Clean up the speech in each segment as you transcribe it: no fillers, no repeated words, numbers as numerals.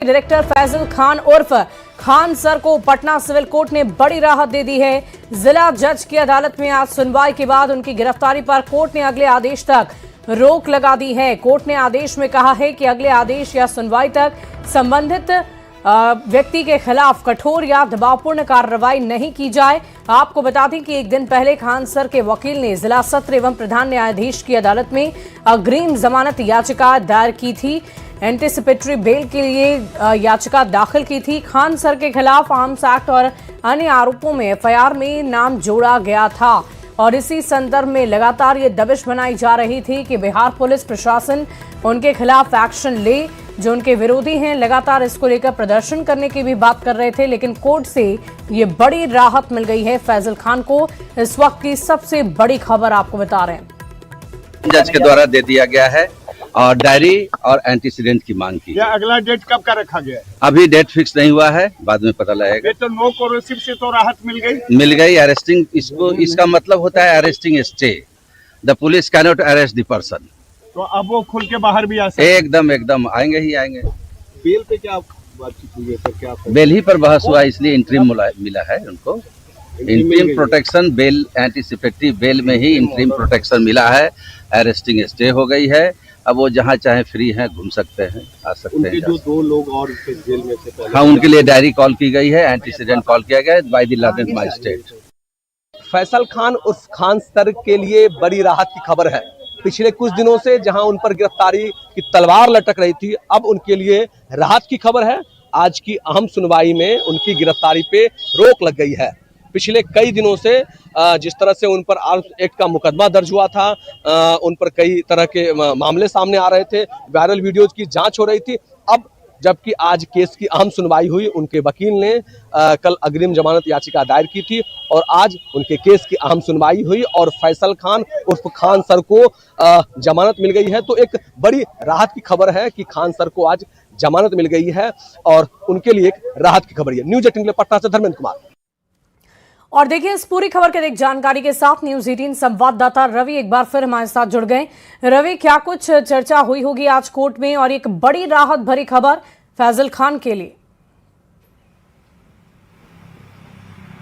Director Faizal Khan उर्फ Khan sir को Patna civil court ने बड़ी राहत दे दी है। जिला जज की अदालत में आज सुनवाई के बाद उनकी गिरफ्तारी पर कोर्ट ने अगले आदेश तक रोक लगा दी है। कोर्ट ने आदेश में कहा है कि अगले आदेश या सुनवाई तक संबंधित व्यक्ति के खिलाफ कठोर या दबावपूर्ण कार्रवाई नहीं की जाए। आपको बता दें कि एक दिन पहले खान सर के वकील ने जिला सत्र एवं प्रधान न्यायाधीश की अदालत में अग्रिम जमानत याचिका दायर की थी। एंटीसिपेटरी बेल के लिए याचिका दाखिल की थी। खान सर के खिलाफ आर्म्स एक्ट और अन्य आरोपों में एफआईआर में नाम जोड़ा गया था और इसी संदर्भ में लगातार ये दबिश बनाई जा रही थी कि बिहार पुलिस प्रशासन उनके खिलाफ एक्शन ले। जो उनके विरोधी हैं लगातार इसको लेकर प्रदर्शन करने की भी बात कर रहे थे, लेकिन कोर्ट से ये बड़ी राहत मिल गई है फैजल खान को। इस वक्त की सबसे बड़ी खबर आपको बता रहे हैं, जज के द्वारा दे दिया गया है और डायरी और एंटीसीडेंट की मांग की। अगला डेट कब का रखा गया है? अभी डेट फिक्स नहीं हुआ है, बाद में पता लगेगा। ये तो नो कोरोसिव से तो राहत मिल गई। अरेस्टिंग इसका मतलब होता है arresting stay. The police can not arrest the person. तो अब वो खुल के बाहर भी आ सकते? एकदम आएंगे ही आएंगे। बेल पे क्या बातचीत हुई है सर? क्या बेल ही पर बहस हुआ, इसलिए इंटरिम मिला है उनको। Interim protection bail, anticipatory bail में ही इंटरिम प्रोटेक्शन मिला है। अरेस्टिंग स्टे हो गई है। अब वो जहाँ चाहे फ्री हैं, घूम सकते हैं, आ सकते हैं। जो 2 लोग और जेल में से पहले, हाँ, उनके लिए डायरी कॉल की गई है, एंटीसीडेंट कॉल किया गया है by the Lord magistrate. Faisal Khan उर्फ खान सर के लिए बड़ी राहत की खबर है। पिछले कुछ दिनों से जहां उन पर गिरफ्तारी की तलवार लटक रही थी, अब उनके लिए राहत की खबर है। आज की अहम सुनवाई में उनकी गिरफ्तारी पे रोक लग गई है। पिछले कई दिनों से जिस तरह से उन पर आर्म्स एक्ट का मुकदमा दर्ज हुआ था, उन पर कई तरह के मामले सामने आ रहे थे, वायरल वीडियोज की जांच हो रही थी। अब जबकि आज केस की अहम सुनवाई हुई, उनके वकील ने कल अग्रिम जमानत याचिका दायर की थी और आज उनके केस की अहम सुनवाई हुई और फैसल खान उर्फ खान सर को जमानत मिल गई है। तो एक बड़ी राहत की खबर है कि खान सर को आज जमानत मिल गई है और उनके लिए एक राहत की खबर है। न्यूज 18 के लिए पटना से धर्मेंद्र कुमार। और देखिए इस पूरी खबर के जानकारी के साथ न्यूज 18 संवाददाता रवि एक बार फिर हमारे साथ जुड़ गए। रवि, क्या कुछ चर्चा हुई होगी आज कोर्ट में और एक बड़ी राहत भरी खबर फैजल खान के लिए?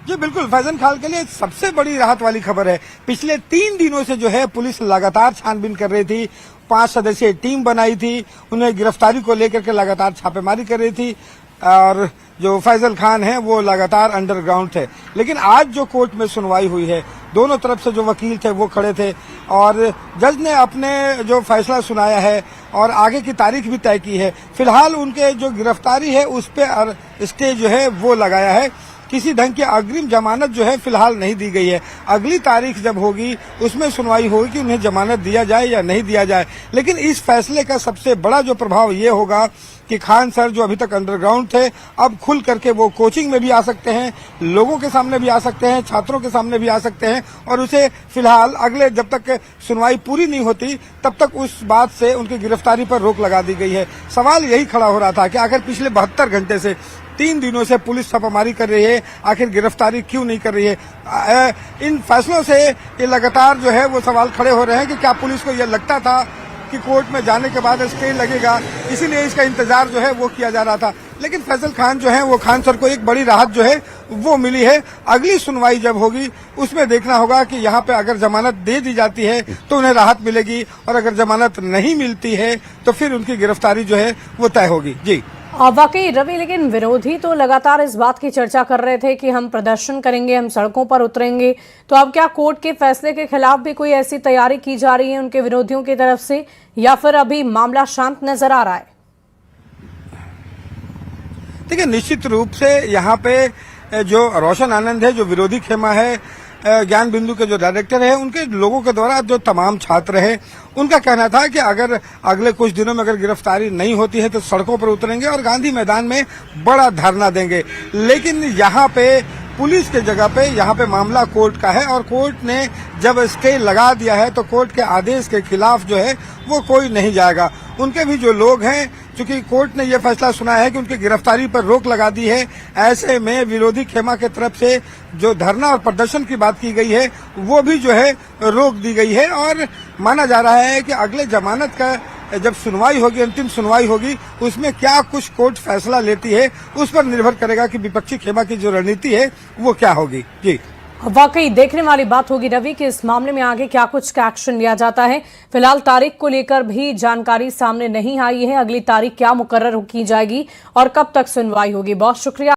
जी बिल्कुल, फैजल खान के लिए सबसे बड़ी राहत वाली खबर है। पिछले 3 दिनों से जो है पुलिस लगातार छानबीन कर रही थी, 5 सदस्यीय टीम बनाई थी, उन्हें गिरफ्तारी को लेकर के लगातार छापेमारी कर रही थी और जो फैजल खान है वो लगातार अंडरग्राउंड थे। लेकिन आज जो कोर्ट में सुनवाई हुई है, दोनों तरफ से जो वकील थे वो खड़े थे और जज ने अपने जो फैसला सुनाया है और आगे की तारीख भी तय की है। फिलहाल उनके जो गिरफ्तारी है उस पर स्टे जो है वो लगाया है। किसी ढंग की अग्रिम जमानत जो है फिलहाल नहीं दी गई है। अगली तारीख जब होगी उसमें सुनवाई होगी कि उन्हें जमानत दिया जाए या नहीं दिया जाए। लेकिन इस फैसले का सबसे बड़ा जो प्रभाव ये होगा कि खान सर जो अभी तक अंडरग्राउंड थे, अब खुल करके वो कोचिंग में भी आ सकते हैं, लोगों के सामने भी आ सकते हैं, छात्रों के सामने भी आ सकते हैं और उसे फिलहाल अगले जब तक सुनवाई पूरी नहीं होती तब तक उस बात से उनकी गिरफ्तारी पर रोक लगा दी गई है। सवाल यही खड़ा हो रहा था कि आखिर पिछले 72 घंटे से 3 दिनों से पुलिस छापामारी कर रही है, आखिर गिरफ्तारी क्यों नहीं कर रही है? इन फैसलों से ये लगातार जो है वो सवाल खड़े हो रहे हैं कि क्या पुलिस को यह लगता था कि कोर्ट में जाने के बाद स्टे लगेगा, इसीलिए इसका इंतजार जो है वो किया जा रहा था। लेकिन फैजल खान जो है वो खान सर को एक बड़ी राहत जो है वो मिली है। अगली सुनवाई जब होगी उसमें देखना होगा कि यहाँ पे अगर जमानत दे दी जाती है तो उन्हें राहत मिलेगी और अगर जमानत नहीं मिलती है तो फिर उनकी गिरफ्तारी जो है वो तय होगी। जी वाकई रवि, लेकिन विरोधी तो लगातार इस बात की चर्चा कर रहे थे कि हम प्रदर्शन करेंगे, हम सड़कों पर उतरेंगे। तो अब क्या कोर्ट के फैसले के खिलाफ भी कोई ऐसी तैयारी की जा रही है उनके विरोधियों की तरफ से या फिर अभी मामला शांत नजर आ रहा है? देखिए, निश्चित रूप से यहाँ पे जो रोशन आनंद है, जो विरोधी खेमा है, ज्ञान बिंदु के जो डायरेक्टर है, उनके लोगों के द्वारा जो तमाम छात्र हैं उनका कहना था कि अगर अगले कुछ दिनों में अगर गिरफ्तारी नहीं होती है तो सड़कों पर उतरेंगे और गांधी मैदान में बड़ा धरना देंगे। लेकिन यहाँ पे पुलिस के जगह पे यहाँ पे मामला कोर्ट का है और कोर्ट ने जब स्टे लगा दिया है तो कोर्ट के आदेश के खिलाफ जो है वो कोई नहीं जाएगा। उनके भी जो लोग हैं, चूंकि कोर्ट ने यह फैसला सुना है कि उनकी गिरफ्तारी पर रोक लगा दी है, ऐसे में विरोधी खेमा के तरफ से जो धरना और प्रदर्शन की बात की गई है वो भी जो है रोक दी गई है और माना जा रहा है कि अगले जमानत का जब सुनवाई होगी, अंतिम सुनवाई होगी, उसमें क्या कुछ कोर्ट फैसला लेती है उस पर निर्भर करेगा कि विपक्षी खेमा की जो रणनीति है वो क्या होगी। जी वाकई देखने वाली बात होगी रवि कि इस मामले में आगे क्या कुछ का एक्शन लिया जाता है। फिलहाल तारीख को लेकर भी जानकारी सामने नहीं आई है। अगली तारीख क्या मुकर्रर की जाएगी और कब तक सुनवाई होगी। बहुत शुक्रिया।